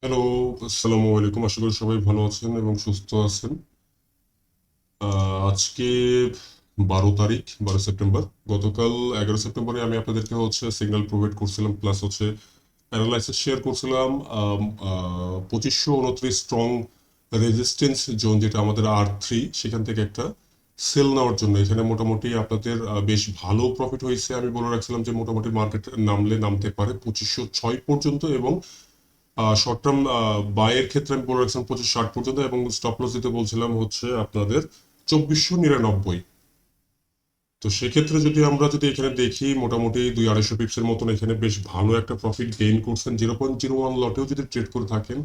Hello, আসসালামু আলাইকুম। আশা করি সবাই ভালো আছেন এবং সুস্থ আছেন। আজকে 12 তারিখ, 12 সেপ্টেম্বর। গতকাল 11 সেপ্টেম্বরে আমি আপনাদেরকে সিগন্যাল প্রোভাইড করছিলাম, প্লাস অ্যানালাইসিস শেয়ার করছিলাম। 2529 স্ট্রং রেজিস্ট্যান্স জোন, যেটা আমাদের R3, সেখান থেকে একটা সেল নেওয়ার জন্য। এখানে মোটামুটি আপনাদের বেশ ভালো প্রফিট হয়েছে। আমি বলে রাখছিলাম যে মোটামুটি মার্কেট নামতে পারে 2506 পর্যন্ত, এবং শর্ট টার্ম বাইয়ের ক্ষেত্রে আমি বলে রাখছিলাম 2560 পর্যন্ত, এবং স্টপ লস দিতে বলছিলাম আপনাদের 2499। তো সেক্ষেত্রে যদি এখানে দেখি, মোটামুটি 200-250 মতন এখানে বেশ ভালো একটা প্রফিট গেইন করছেন। 0.01 লটেও যদি ট্রেড করে থাকেন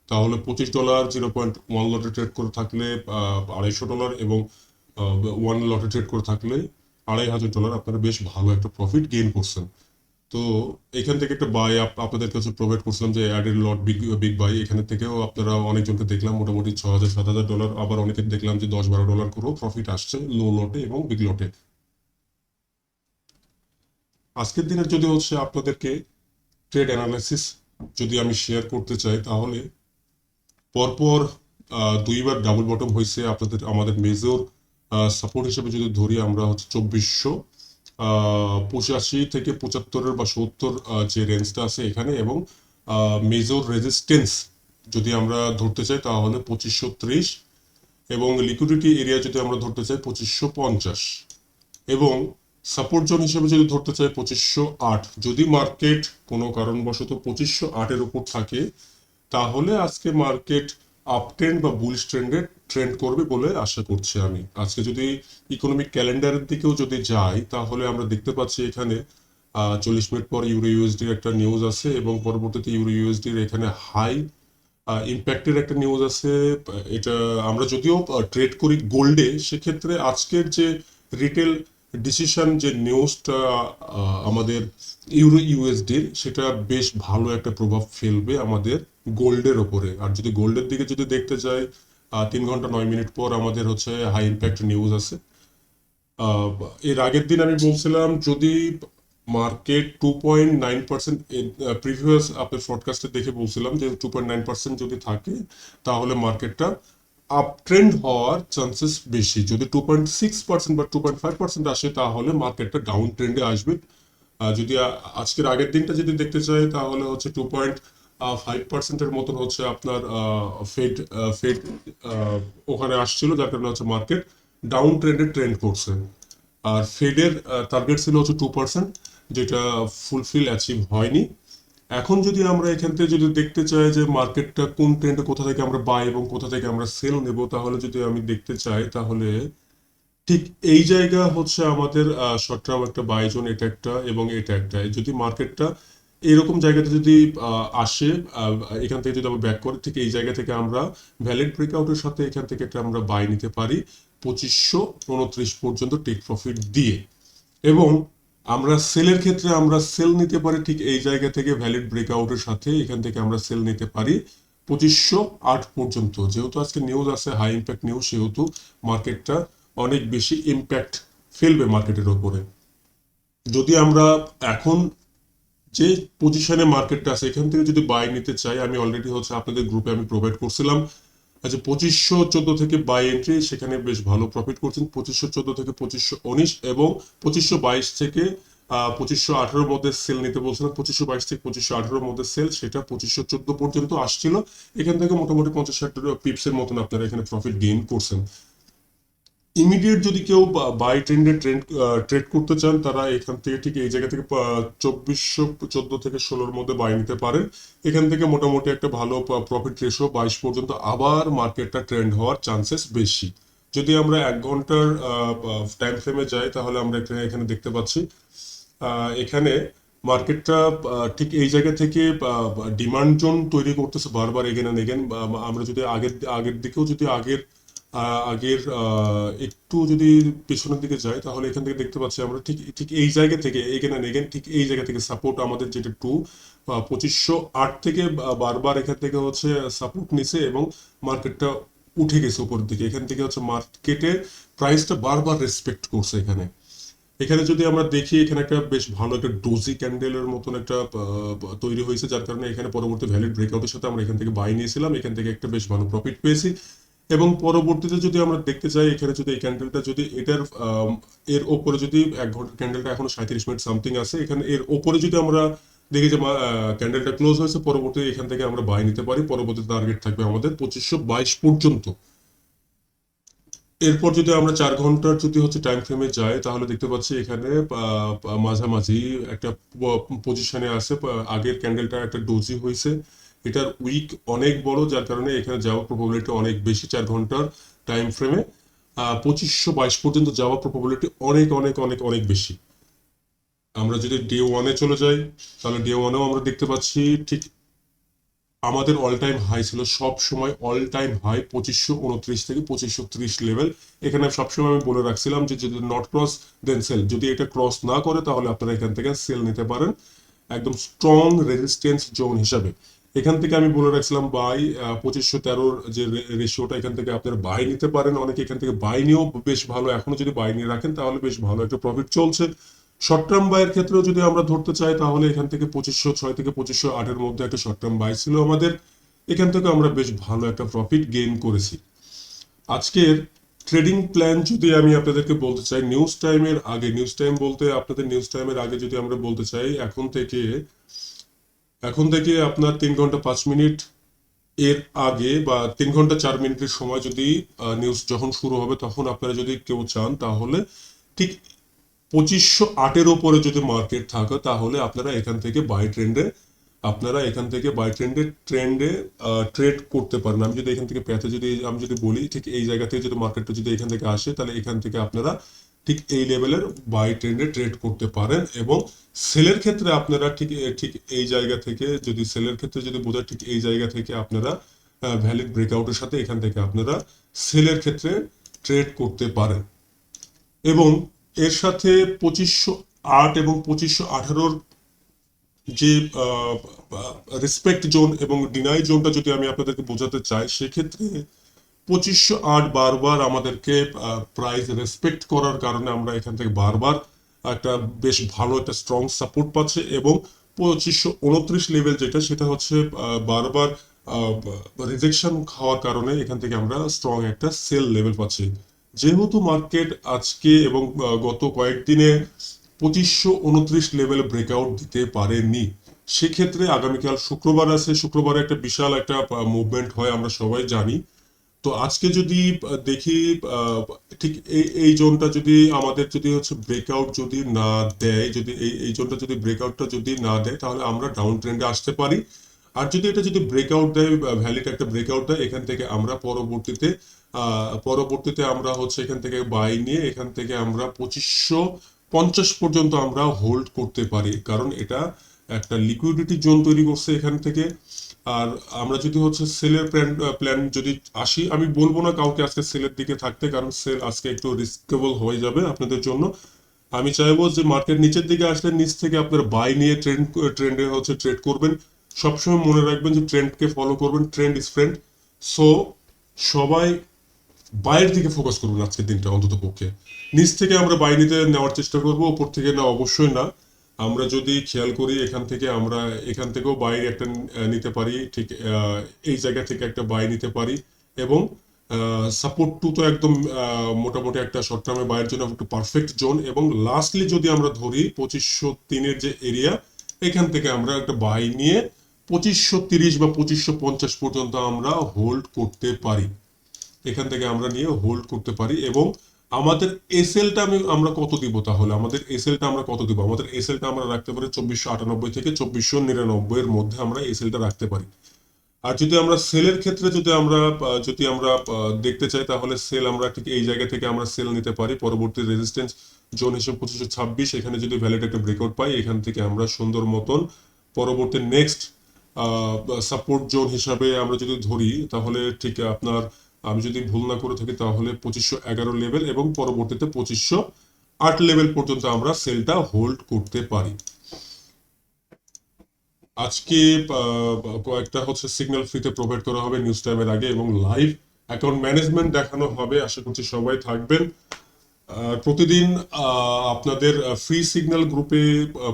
তাহলে $25, 0.1 লটে ট্রেড করে থাকলে $250, এবং 1 লটে ট্রেড করে থাকলে $2500। আপনারা বেশ ভালো একটা প্রফিট গেইন করছেন। তো এখান থেকে একটা বাই আপনাদের কাছে প্রোভাইড করছিলাম, যে added lot big big buy. এখানে থেকেও আপনারা অনেকজনকে দেখলাম মোটামুটি $6000-7000, আবার অনেকে দেখলাম যে $10-12 করেও প্রফিট আসছে লো লটে এবং বিগ লটে। আজকের দিনের যদি আপনাদেরকে ট্রেড অ্যানালাইসিস যদি আমি শেয়ার করতে চাই, তাহলে পরপর দুইবার ডাবল বটম হয়েছে। আমাদের মেজর সাপোর্ট হিসেবে যদি ধরি, আমরা 2485 থেকে 75 বা 70 যে রেঞ্জটা আছে এখানে, এবং মেজর রেজিস্ট্যান্স যদি আমরা ধরতে চাই তাহলে 2530, এবং লিকুইডিটি এরিয়া যদি আমরা ধরতে চাই 2550, এবং সাপোর্ট জোন হিসেবে যদি ধরতে চাই 2508। যদি মার্কেট কোনো কারণবশত 2508-এর উপর থাকে, তাহলে আজকে মার্কেট আপ ট্রেন্ড বা বুলিশ ট্রেন্ডে ট্রেন্ড করবে বলে আশা করছি আমি। আজকে যদি ইকোনমিক ক্যালেন্ডারের দিকেও যদি যাই, তাহলে আমরা দেখতে পাচ্ছি এখানে 40 মিনিট পর ইউরো ইউএসডির একটা নিউজ আছে, এবং পরবর্তীতে ইউরো ইউএসডির এখানে হাই ইম্প্যাক্টের একটা নিউজ আছে। এটা আমরা যদিও ট্রেড করি গোল্ডে, সেক্ষেত্রে আজকের যে রিটেল ডিসিশন যে নিউজটা আমাদের ইউরো ইউএসডির, সেটা বেশ ভালো একটা প্রভাব ফেলবে আমাদের গোল্ডের ওপরে। আর যদি গোল্ডের দিকে যদি দেখতে যাই, 3 ঘন্টা 9 মিনিট পর আমাদের হাই ইম্প্যাক্ট নিউজ আছে। আহ, এর আগের দিন আমি বলছিলাম, যদি মার্কেট 2.9%, প্রিভিয়াস আপনার ফরকাস্টে দেখে বলছিলাম যে 2.9% যদি থাকে, তাহলে মার্কেটটা আপ ট্রেন্ড হওয়ার চান্সেস বেশি। যদি 2.6% বা 2.5% আসে, তাহলে মার্কেটটা ডাউন ট্রেন্ডে আসবে। যদি আজকের আগের দিনটা যদি দেখতে চাই, তাহলে 2.5%-এর মতন আপনার ফেড ফেড ওখানে আসছিল, যার কারণে মার্কেট ডাউন ট্রেন্ডে ট্রেন্ড করছে। আর ফেডের টার্গেট ছিল 2%, যেটা ফুলফিল অ্যাচিভ হয়নি। এখন যদি আমরা এখান থেকে যদি দেখতে চাই যে মার্কেটটা কোন ট্রেন্ডে, কোথা থেকে আমরা বাই এবং কোথা থেকে আমরা সেল নেব, তাহলে যদি আমি দেখতে চাই, তাহলে ঠিক এই জায়গা আমাদের শর্ট টার্ম একটা বাই জোন, এটা একটা এবং এটা একটা। যদি মার্কেটটা এরকম জায়গাতে যদি আসে, এখান থেকে যদি আমরা ব্যাক করি, ঠিক এই জায়গা থেকে আমরা ভ্যালিড ব্রেকআউটের সাথে এখান থেকে একটা আমরা বাই নিতে পারি 2529 পর্যন্ত টেক প্রফিট দিয়ে। এবং আমরা সেলের ক্ষেত্রে আমরা সেল নিতে পারি ঠিক এই জায়গা থেকে ভ্যালিড ব্রেকআউটের সাথে, এখান থেকে আমরা সেল নিতে পারি 2508 পর্যন্ত। যেহেতু আজকে নিউজ আছে হাই ইম্প্যাক্ট নিউজ, সেহেতু মার্কেটটা অনেক বেশি ইম্প্যাক্ট ফেলবে মার্কেটের ওপরে। যদি আমরা এখন যে পজিশনে মার্কেটটা আছে, এখান থেকে যদি বাই নিতে চাই, আমি অলরেডি আপনাদের গ্রুপে আমি প্রোভাইড করছিলাম। আচ্ছা, 2514 থেকে বাই এন্ট্রি, সেখানে বেশ ভালো প্রফিট করছেন। 2514 থেকে 2519, এবং 2522 থেকে 2518-র মধ্যে সেল নিতে বলছিলাম। 2522 থেকে 2518-র মধ্যে সেল, সেটা 2514 পর্যন্ত আসছিল। এখান থেকে মোটামুটি 50-60 পিপসের মতন আপনারা এখানে প্রফিট গেইন করছেন। ইমিডিয়েট যদি কেউ বাই ট্রেন্ডে ট্রেড করতে চান, তারা এখান থেকে ঠিক এই জায়গা থেকে 2414 থেকে 16-র মধ্যে বাই নিতে পারেন। এখান থেকে মোটামুটি একটা ভালো প্রফিট রেশিও 22 পর্যন্ত, আবার মার্কেটটা ট্রেন্ড হওয়ার চান্সেস বেশি। যদি আমরা 1 ঘন্টার টাইম ফ্রেমে যাই, তাহলে আমরা এখানে দেখতে পাচ্ছি এখানে মার্কেটটা ঠিক এই জায়গা থেকে ডিমান্ড জোন তৈরি করতেছে বারবার, এগেন অ্যান্ড এগেন। আমরা যদি আগের আগের দিকেও যদি আগের আগের একটু যদি পেছনের দিকে যাই, তাহলে এখান থেকে দেখতে পাচ্ছি আমরা ঠিক ঠিক এই জায়গা থেকে এগেন অ্যান্ড এগেন, ঠিক এই জায়গা থেকে সাপোর্ট আমাদের যেটা 2508 থেকে বারবার এখান থেকে সাপোর্ট নিছে, এবং মার্কেটটা উঠে গেছে উপরের দিকে। এখান থেকে মার্কেটে প্রাইসটা বারবার রেসপেক্ট করছে এখানে। এখানে যদি আমরা দেখি, এখানে একটা বেশ ভালো একটা ডোজি ক্যান্ডেলের মতন একটা তৈরি হয়েছে, যার কারণে এখানে পরবর্তী ভ্যালিড ব্রেকআউটের সাথে আমরা এখান থেকে বাই নিয়েছিলাম, এখান থেকে একটা বেশ ভালো প্রফিট পেয়েছি। এবং পরবর্তীতে যদি আমরা দেখতে চাই, এখানে যদি এই ক্যান্ডেলটা যদি এটার এর ওপরে যদি 1 ঘন্টার ক্যান্ডেলটা এখনো 37 মিনিট সামথিং আছে, এখানে এর ওপরে যদি আমরা দেখি যে ক্যান্ডেলটা ক্লোজ হয়েছে, পরবর্তী এখান থেকে আমরা বাই নিতে পারি। পরবর্তী টার্গেট থাকবে আমাদের 2522 পর্যন্ত। এরপর যদি আমরা 4 ঘন্টার যদি হচ্ছে টাইম ফ্রেমে যাই, তাহলে দেখতে পাচ্ছি এখানে মাঝামাঝি একটা পজিশনে আছে। আগের ক্যান্ডেলটা একটা ডোজি হয়েছে, এটার উইক অনেক বড়, যার কারণে এখানে যাওয়ার প্রবাবিলিটি অনেক বেশি। 4 ঘন্টার টাইম ফ্রেমে 2522 পর্যন্ত যাওয়ার প্রবাবিলিটি অনেক অনেক অনেক অনেক বেশি। আমরা যদি ডে ওয়ানে চলে যাই, তাহলে ডে ওয়ানেও আমরা দেখতে পাচ্ছি ঠিক আমাদের অল টাইম হাই ছিল, সব সময় অল টাইম হাই 2529 থেকে 2530 লেভেল। এখানে সবসময় আমি বলে রাখছিলাম যে যদি নট ক্রস দেন সেল, যদি এটা ক্রস না করে তাহলে আপনারা এখান থেকে সেল নিতে পারেন একদম স্ট্রং রেজিস্ট্যান্স জোন হিসাবে। এখান থেকে আমি বলে রাখছিলাম বাই 2513 যে রেশিওটা, এখান থেকে আপনারা বাই নিতে পারেন। অনেকে এখান থেকে বাই নিয়েও বেশ ভালো, এখনো যদি বাই নিয়ে রাখেন তাহলে বেশ ভালো একটা প্রফিট চলছে। শর্ট টার্ম বাইয়ের ক্ষেত্রেও যদি আমরা ধরতে চাই, তাহলে এখান থেকে 2506 থেকে 2508-এর মধ্যে একটা শর্ট টার্ম বাই ছিল আমাদের, এখান থেকে আমরা বেশ ভালো একটা প্রফিট গেইন করেছি। আজকের ট্রেডিং প্ল্যান যদি আমি আপনাদেরকে বলতে চাই, নিউজ টাইমের আগে, নিউজ টাইম বলতে আপনাদের নিউজ টাইমের আগে যদি আমরা বলতে চাই, এখন থেকে আপনার 3 ঘন্টা 5 মিনিট এর আগে বা 3 ঘন্টা 4 মিনিটের সময় যদি নিউজ যখন শুরু হবে, তখন আপনারা যদি কেউ চান, তাহলে ঠিক 2508-এর ওপরে যদি মার্কেট থাকে, তাহলে আপনারা এখান থেকে বাই ট্রেন্ডে ট্রেড করতে পারেন। আমি যদি এখান থেকে প্যাথে যদি আমি যদি বলি, ঠিক এই জায়গা থেকে যদি মার্কেটটা যদি এখান থেকে আসে, তাহলে এখান থেকে আপনারা ঠিক এই লেভেলের বাই ট্রেন্ডে ট্রেড করতে পারেন। এবং সেলের ক্ষেত্রে আপনারা ঠিক এই জায়গা থেকে, যদি সেলের ক্ষেত্রে যদি বোঝায়, ঠিক এই জায়গা থেকে আপনারা ভ্যালিড ব্রেকআউটের সাথে এখান থেকে আপনারা সেলের ক্ষেত্রে ট্রেড করতে পারেন। এবং এর সাথে 2508 এবং 2518-র যে রেসপেক্ট জোন এবং ডিনাই জোনটা যদি আমি আপনাদেরকে বোঝাতে চাই, সেক্ষেত্রে 2508 বারবার আমাদেরকে প্রাইস রেসপেক্ট করার কারণে আমরা এখান থেকে বারবার একটা বেশ ভালো একটা স্ট্রং সাপোর্ট পাচ্ছে। এবং 2529 লেভেল যেটা, সেটা হচ্ছে বারবার রিজেকশন খাওয়ার কারণে এখান থেকে আমরা স্ট্রং একটা সেল লেভেল পাচ্ছি। যেহেতু মার্কেট আজকে এবং গত কয়েকদিনে 2529 লেভেল ব্রেকআউট দিতে পারেনি, সেক্ষেত্রে আগামীকাল শুক্রবার আছে, শুক্রবারে একটা বিশাল একটা মুভমেন্ট হয়, আমরা সবাই জানি। তো আজকে যদি দেখি ঠিক এই জোনটা যদি আমাদের যদি হচ্ছে ব্রেকআউট যদি না দেয়, যদি এই জোনটা যদি ব্রেকআউটটা যদি না দেয়, তাহলে আমরা ডাউন ট্রেন্ডে আসতে পারি। আর যদি এটা যদি ব্রেকআউট দেয়, ভ্যালিড একটা ব্রেকআউট দেয়, এখান থেকে আমরা পরবর্তীতে আমরা হচ্ছে এখান থেকে বাই নিয়ে এখান থেকে আমরা 2550 পর্যন্ত আমরা হোল্ড করতে পারি, কারণ এটা একটা লিকুইডিটি জোন তৈরি করছে এখান থেকে। আর আমরা যদি হচ্ছে সেলের প্ল্যান যদি আসি, আমি বলবো না কাউকে আজকে সেলের দিকে থাকতে, কারণ সেল আজকে একটু রিস্কেবল হয়ে যাবে আপনাদের জন্য। আমি চাইবো যে মার্কেট নিচের দিকে আসলে নিচ থেকে আপনার বাই নিয়ে ট্রেন্ডে হচ্ছে ট্রেড করবেন। সবসময় মনে রাখবেন যে ট্রেন্ডকে ফলো করবেন, ট্রেন্ড ইজ ফ্রেন্ড। সো সবাই বাইরের দিকে ফোকাস করবেন আজকের দিনটা, অন্তত পক্ষে নিচ থেকে আমরা বাই নিতে নেওয়ার চেষ্টা করবো, উপর থেকে না, অবশ্যই না। আমরা যদি খেয়াল করি, এখান থেকেও বাই একটা নিতে পারি, ঠিক এই জায়গা থেকে একটা বাই নিতে পারি। এবং সাপোর্ট টু তো একদম মোটামুটি একটা শর্ট টার্মে বাইয়ের জন্য একটু পারফেক্ট জোন। এবং লাস্টলি যদি আমরা ধরি 2503-এর যে এরিয়া, এখান থেকে আমরা একটা বাই নিয়ে 2530 বা 2550 পর্যন্ত আমরা হোল্ড করতে পারি, এখান থেকে আমরা নিয়ে হোল্ড করতে পারি। এবং আমাদের এসএলটা আমরা কত দিব, তাহলে আমাদের এসএলটা আমরা কত দিব? আমাদের এসএলটা আমরা রাখতে পারি 2498 থেকে 2499-এর মধ্যে আমরা এসএলটা রাখতে পারি। আর যদি আমরা সেলের ক্ষেত্রে যদি আমরা দেখতে চাই, তাহলে সেল আমরা ঠিক এই জায়গা থেকে আমরা সেল নিতে পারি। পরবর্তী রেজিস্ট্যান্স জোন হিসেবে 2526, এখানে যদি ভ্যালিড একটা ব্রেকআউট পাই, এখান থেকে আমরা সুন্দর মতন পরবর্তী নেক্সট সাপোর্ট জোন হিসাবে আমরা যদি ধরি, তাহলে ঠিক আমি যদি ভুল না করে থাকি, তাহলে 2511 লেভেল এবং পরবর্তীতে 2508 লেভেল পর্যন্ত আমরা সেলটা হোল্ড করতে পারি। আজকে কয়েকটা হচ্ছে সিগন্যাল ফ্রিতে প্রোভাইড করা হবে নিউজ টাইমের আগে, এবং লাইভ অ্যাকাউন্ট ম্যানেজমেন্ট দেখানো হবে। আশা করছি সবাই থাকবেন। প্রতিদিন আপনাদের ফ্রি সিগন্যাল গ্রুপে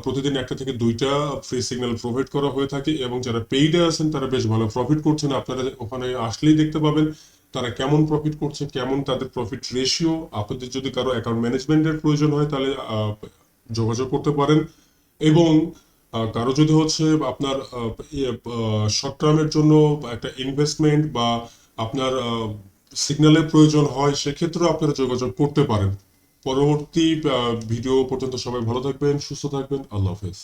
প্রতিদিন একটা থেকে দুইটা ফ্রি সিগন্যাল প্রোভাইড করা হয়ে থাকে, এবং যারা পেইডে আছেন তারা বেশ ভালো প্রফিট করছেন। আপনারা ওখানে আসলেই দেখতে পাবেন তারা কেমন প্রফিট করছে, কেমন তাদের প্রফিট রেশিও। আপনাদের যদি কারো অ্যাকাউন্ট ম্যানেজমেন্টের প্রয়োজন হয় তাহলে যোগাযোগ করতে পারেন। এবং কারো যদি হচ্ছে আপনার শর্ট টার্মের জন্য একটা ইনভেস্টমেন্ট বা আপনার সিগন্যালের প্রয়োজন হয়, সেক্ষেত্রেও আপনারা যোগাযোগ করতে পারেন। পরবর্তী ভিডিও পর্যন্ত সবাই ভালো থাকবেন, সুস্থ থাকবেন। আল্লাহ হাফেজ।